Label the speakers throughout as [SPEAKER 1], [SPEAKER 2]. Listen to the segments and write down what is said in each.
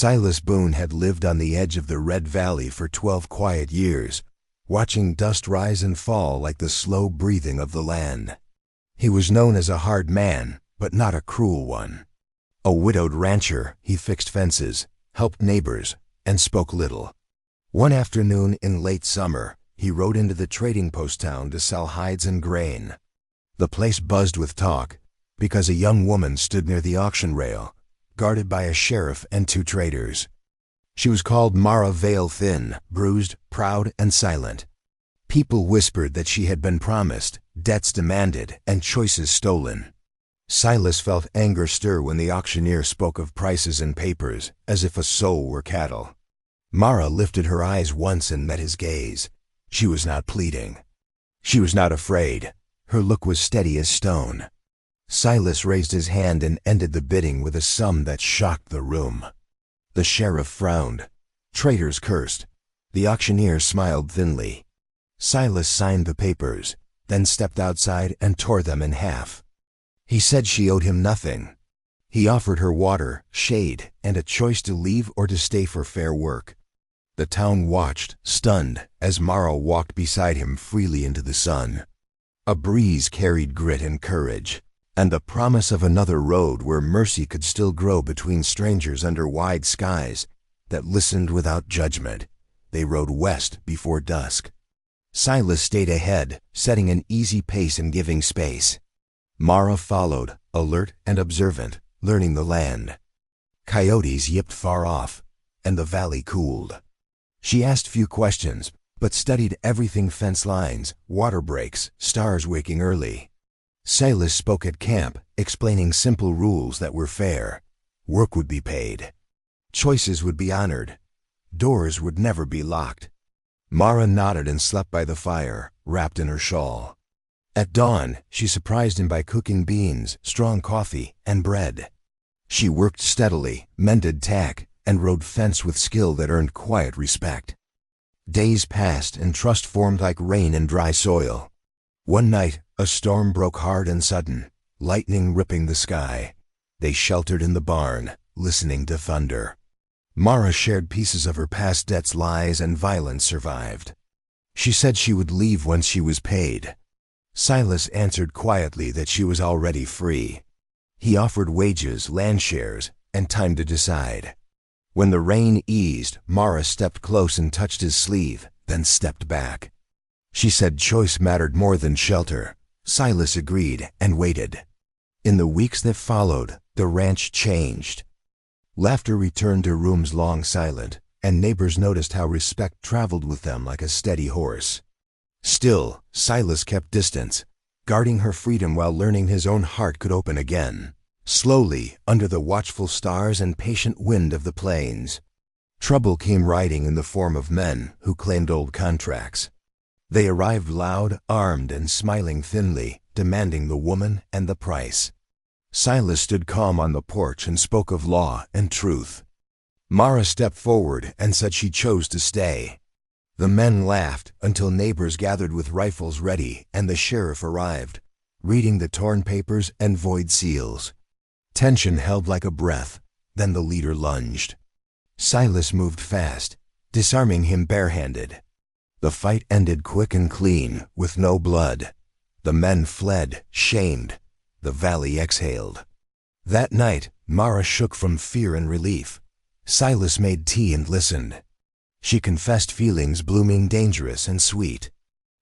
[SPEAKER 1] Silas Boone had lived on the edge of the Red Valley for 12 quiet years, watching dust rise and fall like the slow breathing of the land. He was known as a hard man, but not a cruel one. A widowed rancher, he fixed fences, helped neighbors, and spoke little. One afternoon in late summer, he rode into the trading post town to sell hides and grain. The place buzzed with talk, because a young woman stood near the auction rail, guarded by a sheriff and 2 traders. She was called Mara Veil Thin, bruised, proud, and silent. People whispered that she had been promised, debts demanded, and choices stolen. Silas felt anger stir when the auctioneer spoke of prices and papers, as if a soul were cattle. Mara lifted her eyes once and met his gaze. She was not pleading. She was not afraid. Her look was steady as stone. Silas raised his hand and ended the bidding with a sum that shocked the room. The sheriff frowned. Traders cursed. The auctioneer smiled thinly. Silas signed the papers, then stepped outside and tore them in half. He said she owed him nothing. He offered her water, shade, and a choice to leave or to stay for fair work. The town watched, stunned, as Mara walked beside him freely into the sun. A breeze carried grit and courage, and the promise of another road where mercy could still grow between strangers under wide skies that listened without judgment. They rode west before dusk. Silas stayed ahead, setting an easy pace and giving space. Mara followed, alert and observant, learning the land. Coyotes yipped far off, and the valley cooled. She asked few questions, but studied everything: fence lines, water breaks, stars waking early. Silas spoke at camp, explaining simple rules that were fair. Work would be paid. Choices would be honored. Doors would never be locked. Mara nodded and slept by the fire, wrapped in her shawl. At dawn, she surprised him by cooking beans, strong coffee, and bread. She worked steadily, mended tack, and rode fence with skill that earned quiet respect. Days passed and trust formed like rain in dry soil. One night, a storm broke hard and sudden, lightning ripping the sky. They sheltered in the barn, listening to thunder. Mara shared pieces of her past debts. Lies and violence survived. She said she would leave once she was paid. Silas answered quietly that she was already free. He offered wages, land shares, and time to decide. When the rain eased, Mara stepped close and touched his sleeve, then stepped back. She said choice mattered more than shelter. Silas agreed and waited. In the weeks that followed, the ranch changed. Laughter returned to rooms long silent, and neighbors noticed how respect traveled with them like a steady horse. Still, Silas kept distance, guarding her freedom while learning his own heart could open again. Slowly, under the watchful stars and patient wind of the plains, trouble came riding in the form of men who claimed old contracts. They arrived loud, armed, and smiling thinly, demanding the woman and the price. Silas stood calm on the porch and spoke of law and truth. Mara stepped forward and said she chose to stay. The men laughed until neighbors gathered with rifles ready and the sheriff arrived, reading the torn papers and void seals. Tension held like a breath, then the leader lunged. Silas moved fast, disarming him barehanded. The fight ended quick and clean, with no blood. The men fled, shamed. The valley exhaled. That night, Mara shook from fear and relief. Silas made tea and listened. She confessed feelings blooming dangerous and sweet.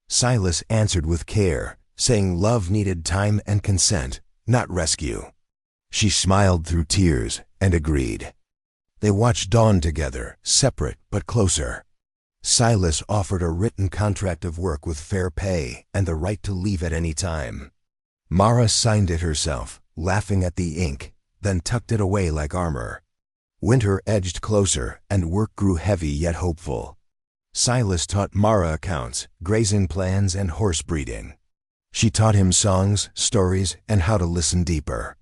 [SPEAKER 1] Silas answered with care, saying love needed time and consent, not rescue. She smiled through tears and agreed. They watched dawn together, separate but closer. Silas offered a written contract of work with fair pay and the right to leave at any time. Mara signed it herself, laughing at the ink, then tucked it away like armor. Winter edged closer, and work grew heavy yet hopeful. Silas taught Mara accounts, grazing plans, and horse breeding. She taught him songs, stories, and how to listen deeper.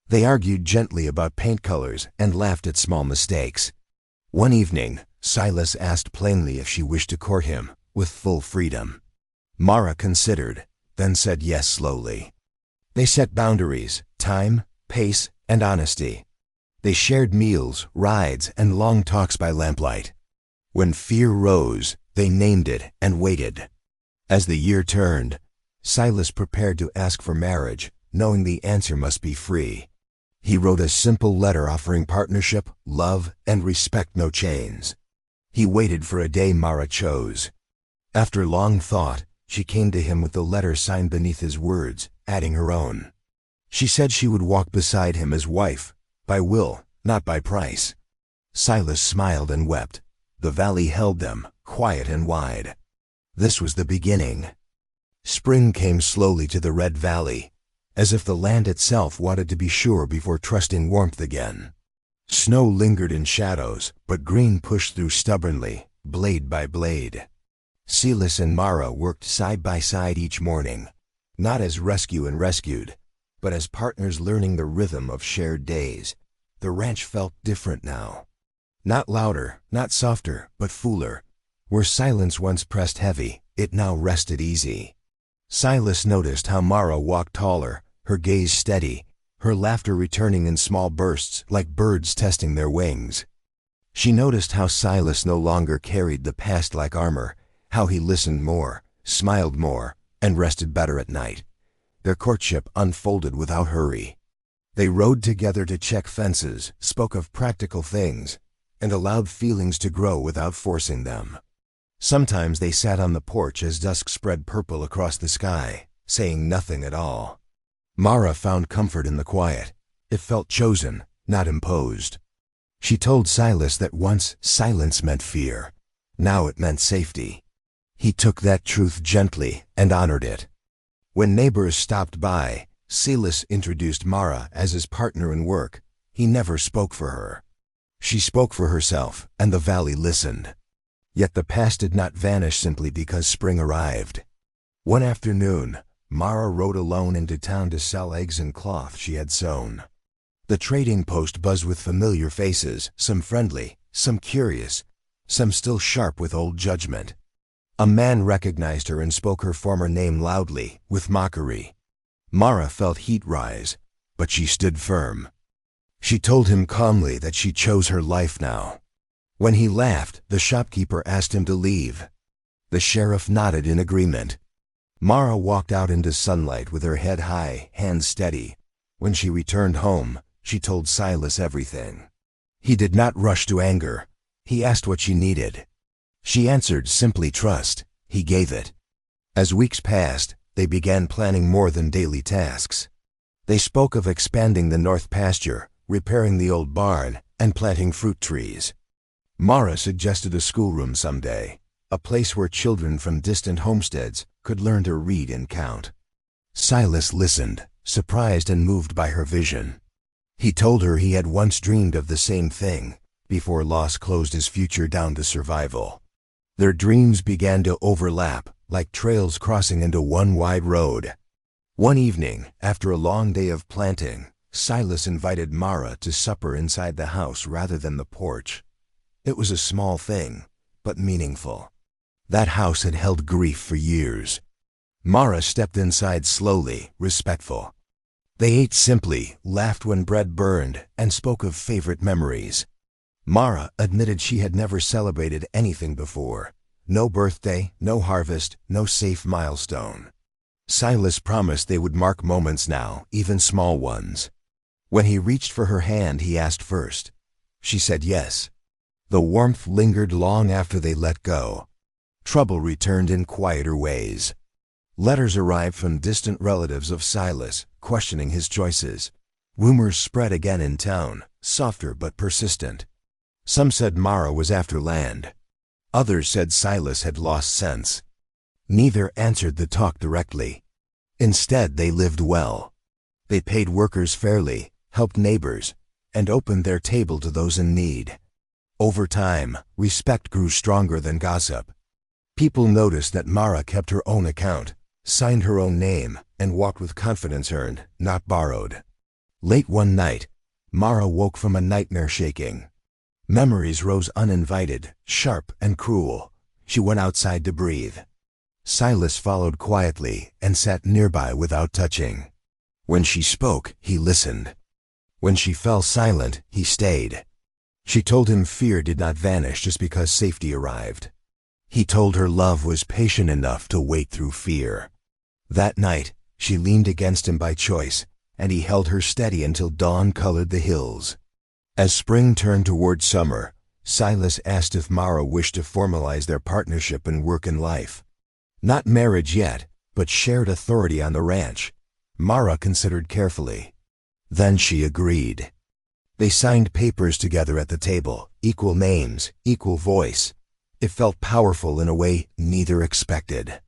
[SPEAKER 1] They argued gently about paint colors and laughed at small mistakes. One evening, Silas asked plainly if she wished to court him, with full freedom. Mara considered, then said yes slowly. They set boundaries, time, pace, and honesty. They shared meals, rides, and long talks by lamplight. When fear rose, they named it and waited. As the year turned, Silas prepared to ask for marriage, knowing the answer must be free. He wrote a simple letter offering partnership, love, and respect, no chains. He waited for a day Mara chose. After long thought, she came to him with the letter signed beneath his words, adding her own. She said she would walk beside him as wife, by will, not by price. Silas smiled and wept. The valley held them, quiet and wide. This was the beginning. Spring came slowly to the Red Valley, as if the land itself wanted to be sure before trusting warmth again. Snow lingered in shadows, but green pushed through stubbornly, blade by blade. Silas and Mara worked side by side each morning, not as rescue and rescued, but as partners learning the rhythm of shared days. The ranch felt different now. Not louder, not softer, but fuller. Where silence once pressed heavy, it now rested easy. Silas noticed how Mara walked taller, her gaze steady, her laughter returning in small bursts like birds testing their wings. She noticed how Silas no longer carried the past like armor, how he listened more, smiled more, and rested better at night. Their courtship unfolded without hurry. They rode together to check fences, spoke of practical things, and allowed feelings to grow without forcing them. Sometimes they sat on the porch as dusk spread purple across the sky, saying nothing at all. Mara found comfort in the quiet. It felt chosen, not imposed. She told Silas that once silence meant fear. Now it meant safety. He took that truth gently and honored it. When neighbors stopped by, Silas introduced Mara as his partner in work. He never spoke for her. She spoke for herself, and the valley listened. Yet the past did not vanish simply because spring arrived. One afternoon, Mara rode alone into town to sell eggs and cloth she had sewn. The trading post buzzed with familiar faces, some friendly, some curious, some still sharp with old judgment. A man recognized her and spoke her former name loudly, with mockery. Mara felt heat rise, but she stood firm. She told him calmly that she chose her life now. When he laughed, the shopkeeper asked him to leave. The sheriff nodded in agreement. Mara walked out into sunlight with her head high, hands steady. When she returned home, she told Silas everything. He did not rush to anger. He asked what she needed. She answered simply trust. He gave it. As weeks passed, they began planning more than daily tasks. They spoke of expanding the north pasture, repairing the old barn, and planting fruit trees. Mara suggested a schoolroom someday, a place where children from distant homesteads could learn to read and count. Silas listened, surprised and moved by her vision. He told her he had once dreamed of the same thing, before loss closed his future down to survival. Their dreams began to overlap, like trails crossing into one wide road. One evening, after a long day of planting, Silas invited Mara to supper inside the house rather than the porch. It was a small thing, but meaningful. That house had held grief for years. Mara stepped inside slowly, respectful. They ate simply, laughed when bread burned, and spoke of favorite memories. Mara admitted she had never celebrated anything before. No birthday, no harvest, no safe milestone. Silas promised they would mark moments now, even small ones. When he reached for her hand, he asked first. She said yes. The warmth lingered long after they let go. Trouble returned in quieter ways. Letters arrived from distant relatives of Silas, questioning his choices. Rumors spread again in town, softer but persistent. Some said Mara was after land. Others said Silas had lost sense. Neither answered the talk directly. Instead, they lived well. They paid workers fairly, helped neighbors, and opened their table to those in need. Over time, respect grew stronger than gossip. People noticed that Mara kept her own account, signed her own name, and walked with confidence earned, not borrowed. Late one night, Mara woke from a nightmare shaking. Memories rose uninvited, sharp and cruel. She went outside to breathe. Silas followed quietly and sat nearby without touching. When she spoke, he listened. When she fell silent, he stayed. She told him fear did not vanish just because safety arrived. He told her love was patient enough to wait through fear. That night, she leaned against him by choice, and he held her steady until dawn colored the hills. As spring turned toward summer, Silas asked if Mara wished to formalize their partnership in work and life. Not marriage yet, but shared authority on the ranch. Mara considered carefully. Then she agreed. They signed papers together at the table, equal names, equal voice. It felt powerful in a way neither expected.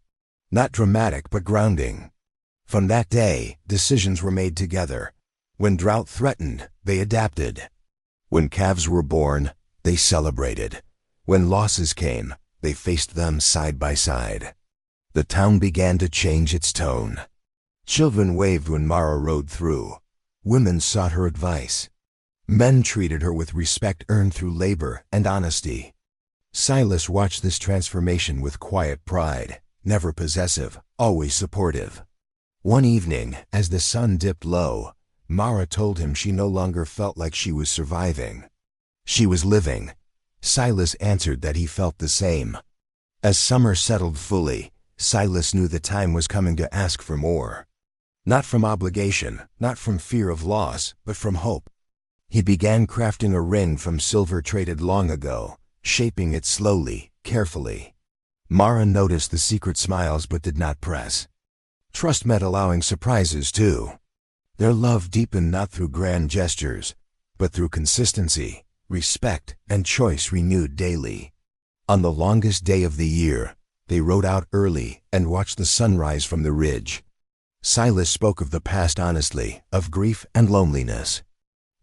[SPEAKER 1] Not dramatic, but grounding. From that day, decisions were made together. When drought threatened, they adapted. When calves were born, they celebrated. When losses came, they faced them side by side. The town began to change its tone. Children waved when Mara rode through. Women sought her advice. Men treated her with respect earned through labor and honesty. Silas watched this transformation with quiet pride, never possessive, always supportive. One evening, as the sun dipped low, Mara told him she no longer felt like she was surviving. She was living. Silas answered that he felt the same. As summer settled fully, Silas knew the time was coming to ask for more. Not from obligation, not from fear of loss, but from hope. He began crafting a ring from silver traded long ago, shaping it slowly, carefully. Mara noticed the secret smiles but did not press. Trust meant allowing surprises too. Their love deepened not through grand gestures, but through consistency, respect, and choice renewed daily. On the longest day of the year, they rode out early and watched the sunrise from the ridge. Silas spoke of the past honestly, of grief and loneliness.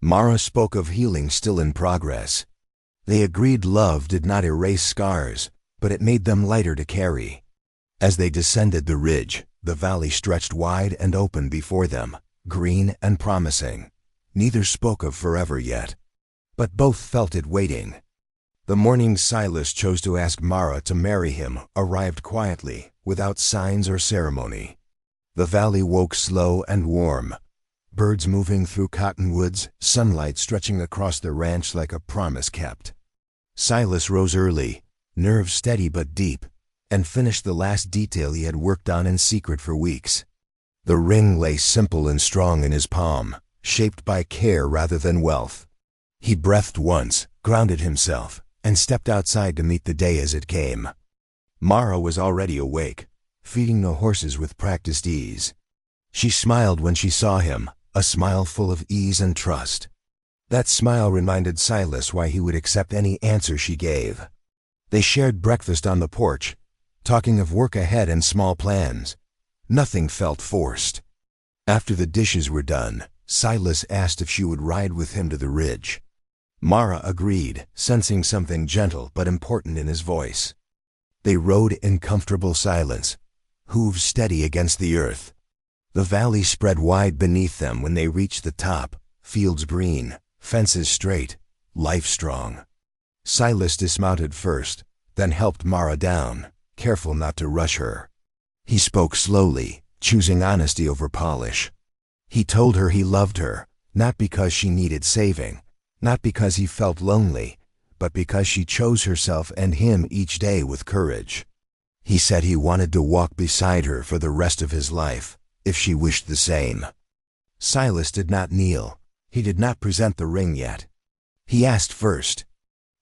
[SPEAKER 1] Mara spoke of healing still in progress. They agreed love did not erase scars, but it made them lighter to carry. As they descended the ridge, the valley stretched wide and open before them, green and promising. Neither spoke of forever yet, but both felt it waiting. The morning Silas chose to ask Mara to marry him arrived quietly, without signs or ceremony. The valley woke slow and warm. Birds moving through cottonwoods, sunlight stretching across the ranch like a promise kept. Silas rose early, nerves steady but deep, and finished the last detail he had worked on in secret for weeks. The ring lay simple and strong in his palm, shaped by care rather than wealth. He breathed once, grounded himself, and stepped outside to meet the day as it came. Mara was already awake, feeding the horses with practiced ease. She smiled when she saw him, a smile full of ease and trust. That smile reminded Silas why he would accept any answer she gave. They shared breakfast on the porch, talking of work ahead and small plans. Nothing felt forced. After the dishes were done, Silas asked if she would ride with him to the ridge. Mara agreed, sensing something gentle but important in his voice. They rode in comfortable silence, hooves steady against the earth. The valley spread wide beneath them when they reached the top, fields green, fences straight, life strong. Silas dismounted first, then helped Mara down, careful not to rush her. He spoke slowly, choosing honesty over polish. He told her he loved her, not because she needed saving, not because he felt lonely, but because she chose herself and him each day with courage. He said he wanted to walk beside her for the rest of his life, if she wished the same. Silas did not kneel. He did not present the ring yet. He asked first.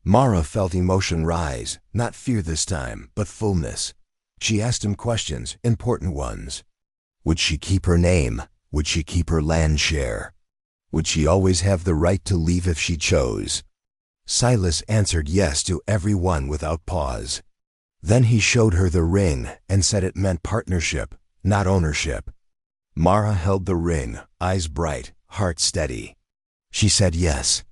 [SPEAKER 1] Mara felt emotion rise, not fear this time, but fullness. She asked him questions, important ones. Would she keep her name? Would she keep her land share? Would she always have the right to leave if she chose? Silas answered yes to every one without pause. Then he showed her the ring and said it meant partnership, not ownership. Mara held the ring, eyes bright, heart steady. She said yes.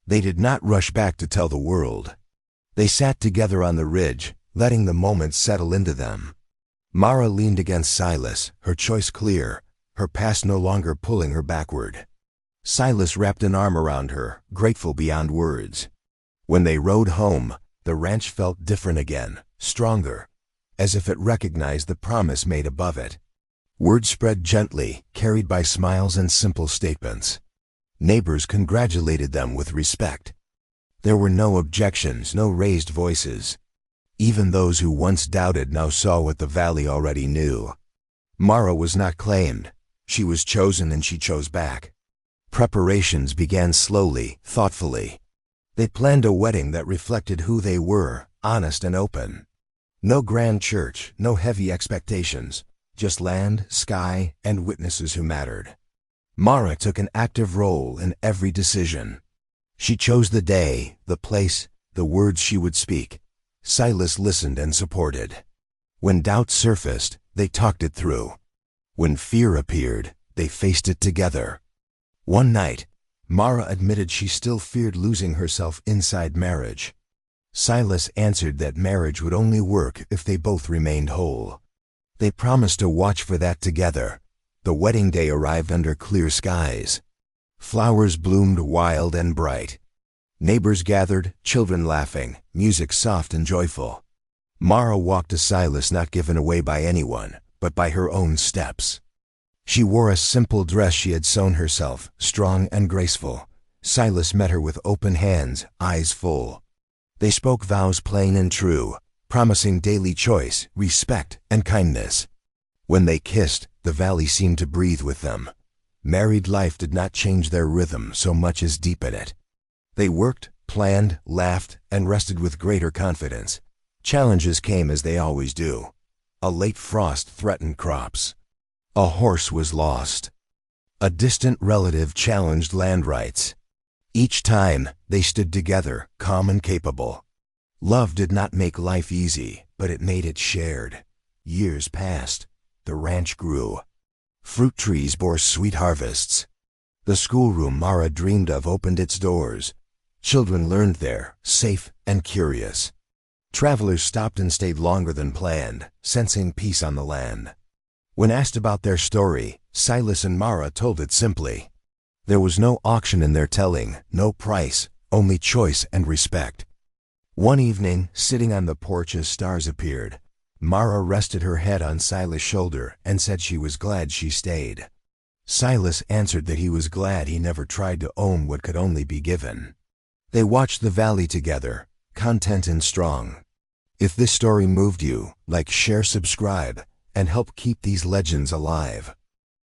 [SPEAKER 1] They did not rush back to tell the world. They sat together on the ridge, letting the moment settle into them. Mara leaned against Silas, her choice clear, her past no longer pulling her backward. Silas wrapped an arm around her, grateful beyond words. When they rode home, the ranch felt different again, stronger, as if it recognized the promise made above it. Word spread gently, carried by smiles and simple statements. Neighbors congratulated them with respect. There were no objections, no raised voices. Even those who once doubted now saw what the valley already knew. Mara was not claimed. She was chosen, and she chose back. Preparations began slowly, thoughtfully. They planned a wedding that reflected who they were, honest and open. No grand church, no heavy expectations, just land, sky, and witnesses who mattered. Mara took an active role in every decision. She chose the day, the place, the words she would speak. Silas listened and supported. When doubt surfaced, they talked it through. When fear appeared, they faced it together. One night, Mara admitted she still feared losing herself inside marriage. Silas answered that marriage would only work if they both remained whole. They promised to watch for that together. The wedding day arrived under clear skies. Flowers bloomed wild and bright. Neighbors gathered, children laughing, music soft and joyful. Mara walked to Silas, not given away by anyone, but by her own steps. She wore a simple dress she had sewn herself, strong and graceful. Silas met her with open hands, eyes full. They spoke vows plain and true, promising daily choice, respect, and kindness. When they kissed, the valley seemed to breathe with them. Married life did not change their rhythm so much as deepen it. They worked, planned, laughed, and rested with greater confidence. Challenges came as they always do. A late frost threatened crops. A horse was lost. A distant relative challenged land rights. Each time, they stood together, calm and capable. Love did not make life easy, but it made it shared. Years passed. The ranch grew. Fruit trees bore sweet harvests. The schoolroom Mara dreamed of opened its doors. Children learned there, safe and curious. Travelers stopped and stayed longer than planned, sensing peace on the land. When asked about their story, Silas and Mara told it simply. There was no auction in their telling, no price, only choice and respect. One evening, sitting on the porch as stars appeared, Mara rested her head on Silas' shoulder and said she was glad she stayed. Silas answered that he was glad he never tried to own what could only be given. They watched the valley together, content and strong. If this story moved you, like, share, subscribe, and help keep these legends alive.